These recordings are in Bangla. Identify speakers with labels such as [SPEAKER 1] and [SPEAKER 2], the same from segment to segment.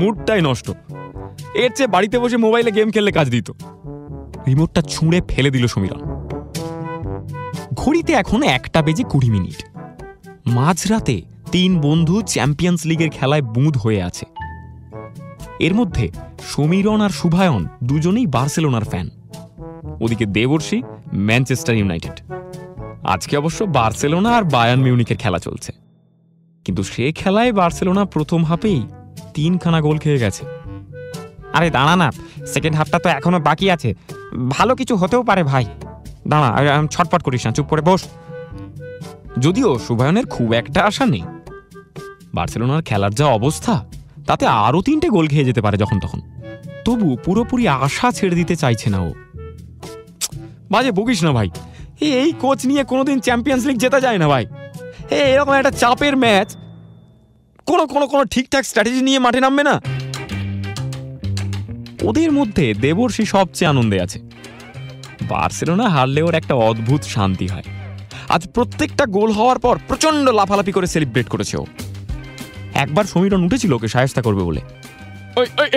[SPEAKER 1] মুডটাই নষ্ট। এর চেয়ে বাড়িতে বসে মোবাইলে গেম খেললে কাজ দিত। রিমোটটা ছুঁড়ে ফেলে দিল সমীরণ। ঘড়িতে এখন 1:20। মাঝরাতে 3 বন্ধু চ্যাম্পিয়ন্স লিগের খেলায় বুঁদ হয়ে আছে। এর মধ্যে সমীরণ আর শুভায়ন দুজনেই বার্সেলোনার ফ্যান। ওদিকে দেবর্ষী ম্যানচেস্টার ইউনাইটেড। আজকে অবশ্য বার্সেলোনা আর বায়ার্ন মিউনিখের খেলা চলছে, কিন্তু সে খেলায় বার্সেলোনা প্রথম হাফেই 3খানা গোল খেয়ে গেছে।
[SPEAKER 2] আরে দাঁড়া না, সেকেন্ড হাফটা তো এখনো বাকি আছে, ভালো কিছু হতেও পারে ভাই। দাঁড়া, ছটপট করিস না, চুপ করে বস।
[SPEAKER 1] যদিও শুভায়নের খুব একটা আশা নেই। বার্সেলোনার খেলার যা অবস্থা, তাতে আরো 3টে গোল খেয়ে যেতে পারে যখন তখন। তবু পুরোপুরি আশা ছেড়ে দিতে চাইছে না ও। বাজে বকিস না ভাই, এই কোচ নিয়ে কোনোদিন চ্যাম্পিয়ন্স লিগ জেতা যায় না ভাই। এরকম একটা চাপের ম্যাচ কোনো ঠিকঠাক স্ট্র্যাটেজি নিয়ে মাঠে নামবে না। ওদের মধ্যে দেবর্ষী সবচেয়ে আনন্দে আছে। বার্সেলোনা হারলে ওর একটা অদ্ভুত শান্তি হয়। আজ প্রত্যেকটা গোল হওয়ার পর প্রচন্ড লাফালাফি করে সেলিব্রেট করেছে ও। একবার সমীরণ উঠেছিল ওকে সাহায্য করবে বলে।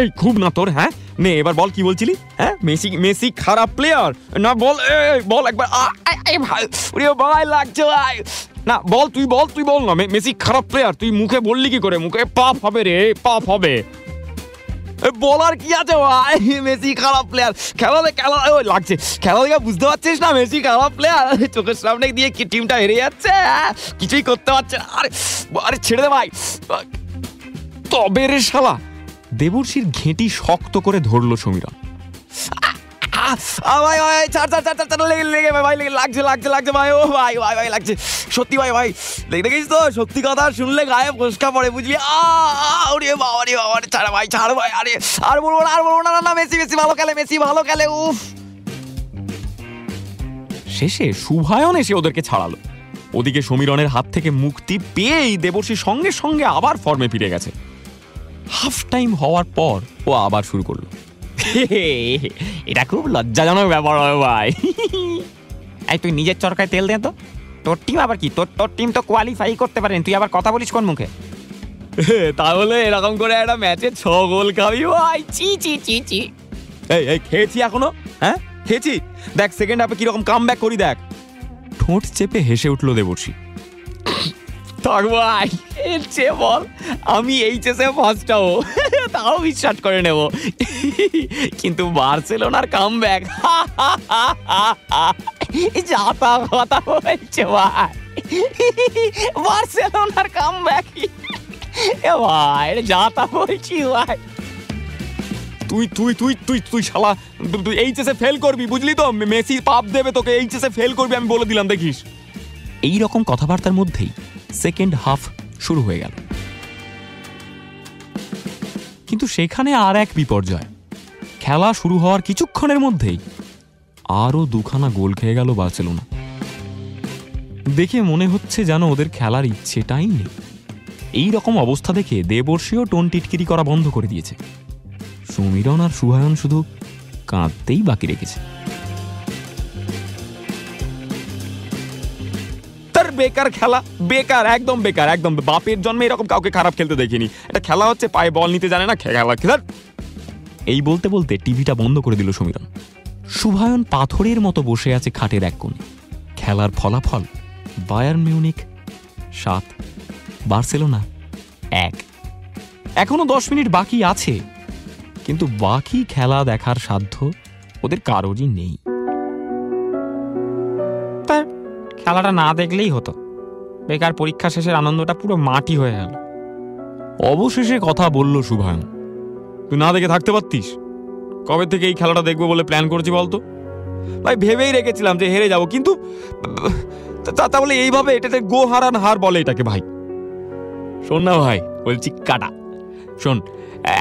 [SPEAKER 1] এই খুব না তোর, হ্যাঁ নে এবার বল, কি বলছিলি? হ্যাঁ মেসি খারাপ প্লেয়ার না, বল একবার। ভাই লাগছে ভাই, না বল তুই বল না, মেসি খারাপ প্লেয়ার তুই মুখে বললি কি করে? মুখে পাপ হবে রে, পাপ হবে। বলার কি আছে ভাই, মেসি খারাপ প্লেয়ার। খেলা লাগছে, খেলা দেখে বুঝতে পারছিস না মেসি খারাপ প্লেয়ার? চোখের সামনে দিয়ে কি টিমটা হেরে যাচ্ছে, কিছুই করতে পারছে না। আরে ছেড়ে দে ভাই। তবে রে শালা, দেবর্ষীর ঘেঁটি শক্ত করে ধরল সমীরণ। লাগছে ভাই, ও ভাই লাগছে সত্যি ভাই দেখিস তো, সত্যি কথা শুনলে গায়ে ফসকা পড়ে, বুঝলি? ছাড় ভাই, আরে আর বলবো না, মেসি ভালো খেলে। উফ, শেষে শুভায়ন এসে ওদেরকে ছাড়ালো। ওদিকে সমীরণের হাত থেকে মুক্তি পেয়েই দেবর্ষী সঙ্গে সঙ্গে আবার ফর্মে ফিরে গেছে। হাফ টাইম হওয়ার পর ও আবার শুরু করলো। এটা খুব লজ্জাজনক ব্যাপার হয় ভাই।
[SPEAKER 2] এই তুই নিজের চরকায় তেল দে তো। তোর টিম আবার কি, তোর টিম তো কোয়ালিফাই করতে পারেন, তুই আবার কথা বলিস কোন মুখে?
[SPEAKER 1] তাহলে এরকম করে একটা ম্যাচে 6 গোল খাবি ভাই? চি। এই খেয়েছি এখনো? হ্যাঁ খেয়েছি। দেখ সেকেন্ড হাফে কিরকম কামব্যাক করি দেখ। ঠোঁট চেপে হেসে উঠলো দেবর্ষী। থাক ভাই, এর চেয়ে বল আমি এইচএসে ফার্স্ট হবো, তাও বিশ্বাস করে নেব। কিন্তু বার্সেলোনার কামব্যাক যাতা কথা বলছে ভাই। বার্সেলোনার কামব্যাক ভাই, যাতা বলছি ভাই। তুই শালা তুই এইচএসে ফেল করবি, বুঝলি তো? মেসি পাপ দেবে তোকে, এইচএসে ফেল করবি আমি বলে দিলাম, দেখিস। এই রকম কথাবার্তার মধ্যেই সেকেন্ড হাফ শুরু হয়ে গেল। কিন্তু সেখানে আর এক বিপর্যয়। খেলা শুরু হওয়ার কিছুক্ষণের মধ্যেই আরো 2খানা গোল খেয়ে গেল বার্সেলোনা। দেখে মনে হচ্ছে যেন ওদের খেলার ইচ্ছেটাই নেই। এই রকম অবস্থা দেখে দেবর্ষীও টোন টিটকিরি করা বন্ধ করে দিয়েছে। সমীরণ আর শুভায়ন শুধু কাঁদতেই বাকি রেখেছে। বেকার খেলা, বেকার, একদম বেকার, একদম। বাপের জন্মে এরকম কাউকে খারাপ খেলতে দেখিনি। এটা খেলা হচ্ছে, পায়ে বল নিতে জানে না, খেলা খেলার। এই বলতে বলতে টিভিটা বন্ধ করে দিল সমীরণ। শুভায়ন পাথরের মতো বসে আছে খাটের এক কোণে। খেলার ফলাফল বায়ার্ন মিউনিখ 7, বার্সেলোনা 1। এখনো 10 মিনিট বাকি আছে, কিন্তু বাকি খেলা দেখার সাধ্য ওদের কারোরই নেই।
[SPEAKER 2] খেলাটা না দেখলেই হতো, বেকার পরীক্ষা শেষের আনন্দটা পুরো মাটি হয়ে গেল।
[SPEAKER 1] অবশেষে কথা বলল শুভায়ন। তুই না দেখে থাকতে পারতিস? কবে থেকে এই খেলাটা দেখবো বলে প্ল্যান করেছি বলতো? ভাই ভেবেই রেখেছিলাম যে হেরে যাব, কিন্তু তাহলে এইভাবে এটাতে গো হারান হার বলে এটাকে ভাই। শোন না ভাই, বলছি কাটা শোন,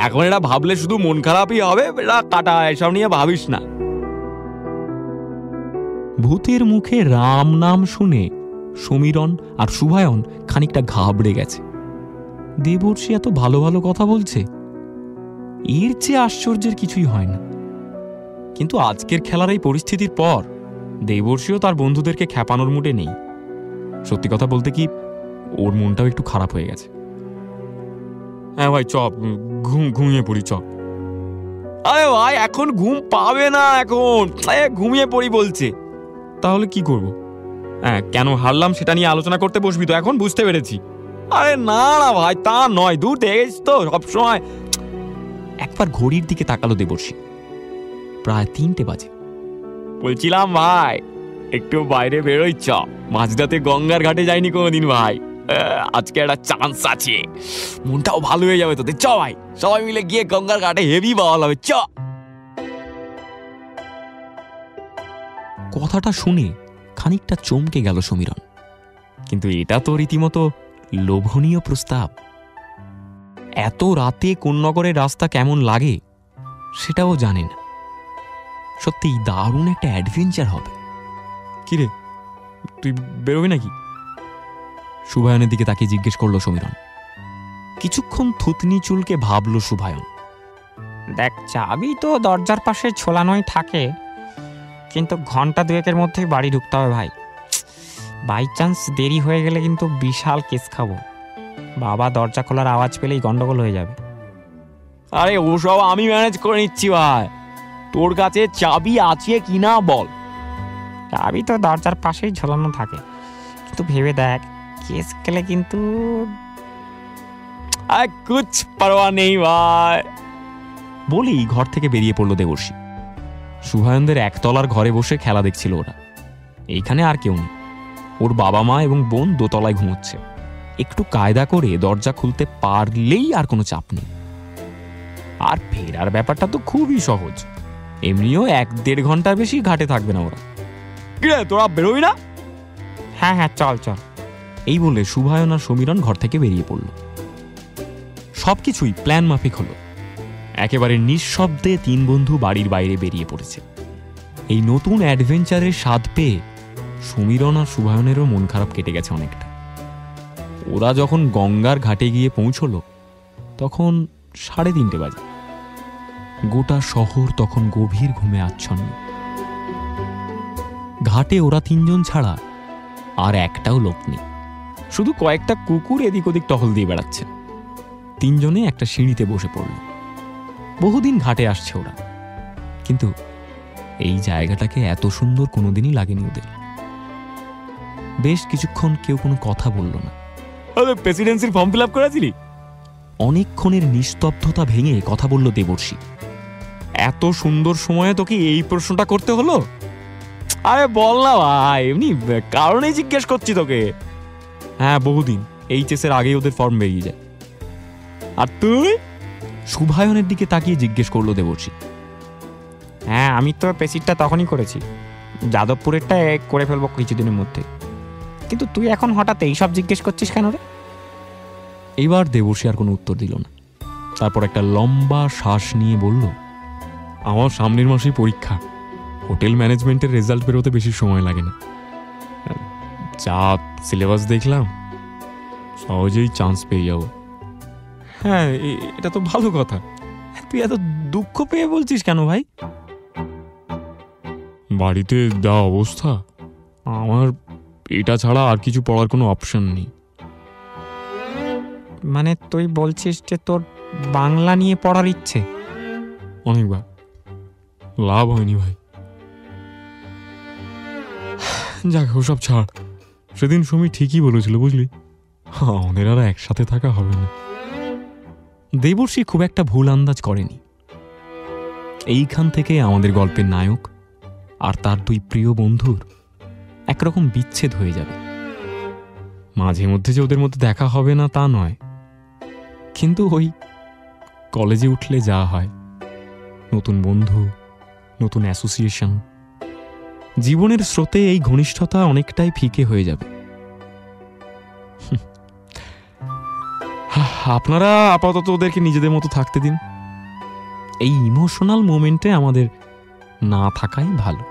[SPEAKER 1] এখন এটা ভাবলে শুধু মন খারাপই হবে, এটা কাটা, এসব নিয়ে ভাবিস না। ভূতের মুখে রাম নাম শুনে সমীরণ আর শুভায়ন খানিকটা ঘাবড়ে গেছে। দেবর্ষী এত ভালো ভালো কথা বলছে, এর চেয়ে আশ্চর্যের কিছুই হয় না। কিন্তু আজকের খেলার এই পরিস্থিতির পর দেবর্ষীও তার বন্ধুদেরকে খেপানোর মুডে নেই। সত্যি কথা বলতে কি, ওর মনটাও একটু খারাপ হয়ে গেছে। হ্যাঁ ভাই চ, ঘুমিয়ে পড়ি চ। আরে ভাই এখন ঘুম পাবে না, এখন ঘুমিয়ে পড়ি বলছে। তাহলে কি করব? হ্যাঁ, কেন হারলাম সেটা নিয়ে আলোচনা করতে বসবি তো এখন, বুঝতে পেরেছি। আরে না না ভাই, তা নয়, দূর দেখেছিস তো সবসময়। একবার ঘড়ির দিকে তাকালো দেবর্ষী, প্রায় 3টে বাজে। বলছিলাম ভাই একটু বাইরে বেরোই চ, মাঝরাতে গঙ্গার ঘাটে যাইনি কোনোদিন ভাই, আজকে একটা চান্স আছে, মনটাও ভালো হয়ে যাবে তোদের। চ ভাই, সবাই মিলে গিয়ে গঙ্গার ঘাটে হেভি বাওয়াল হবে, চ। কথাটা শুনে খানিকটা চমকে গেল সমীরণ, কিন্তু এটা তো রীতিমতো লোভনীয় প্রস্তাব। এত রাতে কোন নগরের রাস্তা কেমন লাগে সেটাও জানে না। সত্যি দারুণ একটা অ্যাডভেঞ্চার হবে। কিরে, তুই বেরোবি নাকি? শুভায়নের দিকে তাকিয়ে জিজ্ঞেস করলো সমীরণ। কিছুক্ষণ থুতনি চুলকে ভাবলো শুভায়ন।
[SPEAKER 2] দেখ, চাবি তো দরজার পাশে ঝোলানোই থাকে, কিন্তু ঘন্টা দুয়েকের মধ্যেই বাড়ি ঢুকতে হবে ভাই। বাই চান্স দেরি হয়ে গেলে কিন্তু বিশাল কেস খাবো। বাবা দরজা খোলার আওয়াজ পেলেই গন্ডগোল হয়ে যাবে।
[SPEAKER 1] আরে ওসব আমি ম্যানেজ করে নিচ্ছি ভাই, তোর কাছে চাবি আছে কিনা বল।
[SPEAKER 2] চাবি তো দরজার পাশেই ঝোলানো থাকে, কিন্তু ভেবে দেখ কেস গেলে কিন্তু।
[SPEAKER 1] কুছ পারোয়া নেই ভাই বলেই ঘর থেকে বেরিয়ে পড়লো দেবর্ষী। শুভায়নদের একতলার ঘরে বসে খেলা দেখছিল ওরা। এইখানে আর কেউ নেই, ওর বাবা মা এবং বোন দোতলায় ঘুমোচ্ছে। একটু কায়দা করে দরজা খুলতে পারলেই আর কোনো চাপ নেই। আর ফেরার ব্যাপারটা তো খুবই সহজ, এমনিও 1-1.5 ঘন্টার বেশি ঘাটে থাকবে না ওরা। তোরা বেরোই না?
[SPEAKER 2] হ্যাঁ হ্যাঁ, চল চল।
[SPEAKER 1] এই বলে শুভায়ন আর সমীরণ ঘর থেকে বেরিয়ে পড়ল। সবকিছুই প্ল্যান মাফিক হলো। একেবারে নিঃশব্দে 3 বন্ধু বাড়ির বাইরে বেরিয়ে পড়েছে। এই নতুন অ্যাডভেঞ্চারের স্বাদ পেয়ে সমীরণ আর শুভায়নেরও মন খারাপ কেটে গেছে অনেকটা। ওরা যখন গঙ্গার ঘাটে গিয়ে পৌঁছলো তখন 3:30 বাজে। গোটা শহর তখন গভীর ঘুমে আচ্ছন্ন। ঘাটে ওরা 3 জন ছাড়া আর একটাও লোক নেই, শুধু কয়েকটা কুকুর এদিক ওদিক টহল দিয়ে বেড়াচ্ছে। 3 জনে একটা সিঁড়িতে বসে পড়ল। বহুদিন ঘাটে আসছে ওরা, কিন্তু এই জায়গাটাকে এত সুন্দর কোনোদিনই লাগেনি ওদের। বেশ কিছুক্ষণ কেউ কোনো কথা বলল না। প্রেসিডেন্সির ফর্ম ফিল আপ করেছিলি? অনেকক্ষণের নিস্তব্ধতা ভেঙে কথা বলল দেবর্ষী। এত সুন্দর সময়ে তোকে এই প্রশ্নটা করতে হলো? আরে বল না ভাই, এমনি কারণেই জিজ্ঞেস করছি তোকে। হ্যাঁ, বহুদিন, এইচএস এর আগেই ওদের ফর্ম বেরিয়ে যায়। আর তুই? শুভায়নের দিকে তাকিয়ে জিজ্ঞেস করলো দেবর্ষী।
[SPEAKER 2] হ্যাঁ, আমি তো পেসিডটা তখনই করেছি, যাদবপুরেরটা করে ফেলবো কিছুদিনের মধ্যে। কিন্তু তুই এখন হঠাৎ এইসব জিজ্ঞেস করছিস কেন রে?
[SPEAKER 1] এইবার দেবর্ষী আর কোনো উত্তর দিল না। তারপর একটা লম্বা শ্বাস নিয়ে বলল, আমার সামনের মাসেই পরীক্ষা। হোটেল ম্যানেজমেন্টের রেজাল্ট বেরোতে বেশি সময় লাগে না। যা সিলেবাস দেখলাম, সহজেই চান্স পেয়ে যাবো। হ্যাঁ, এটা তো ভালো কথা। তুই এত দুঃখ পেয়ে বলছিস কেন ভাই? বাড়িতে যা অবস্থা, আমার এটা ছাড়া আর কিছু পড়ার কোনো অপশন নেই।
[SPEAKER 2] মানে তুই বলছিস যে তোর বাংলা নিয়ে পড়ার ইচ্ছে?
[SPEAKER 1] অনেকবার, লাভ হয়নি ভাই। যাক, ওসব ছাড়। সেদিন সুমি ঠিকই বলেছিল বুঝলি, আমাদের আর একসাথে থাকা হবে না। দেবর্ষী খুব একটা ভুল আন্দাজ করেনি। এইখান থেকে আমাদের গল্পের নায়ক আর তার 2 প্রিয় বন্ধুর একরকম বিচ্ছেদ হয়ে যাবে। মাঝে মধ্যে যে ওদের মধ্যে দেখা হবে না তা নয়, কিন্তু ওই কলেজে উঠলে যা হয়, নতুন বন্ধু, নতুন অ্যাসোসিয়েশন, জীবনের স্রোতে এই ঘনিষ্ঠতা অনেকটাই ফিকে হয়ে যাবে। আপনারা আপাতত ওদেরকে নিজেদের মতো থাকতে দিন। এই ইমোশনাল মোমেন্টে আমাদের না থাকাই ভালো।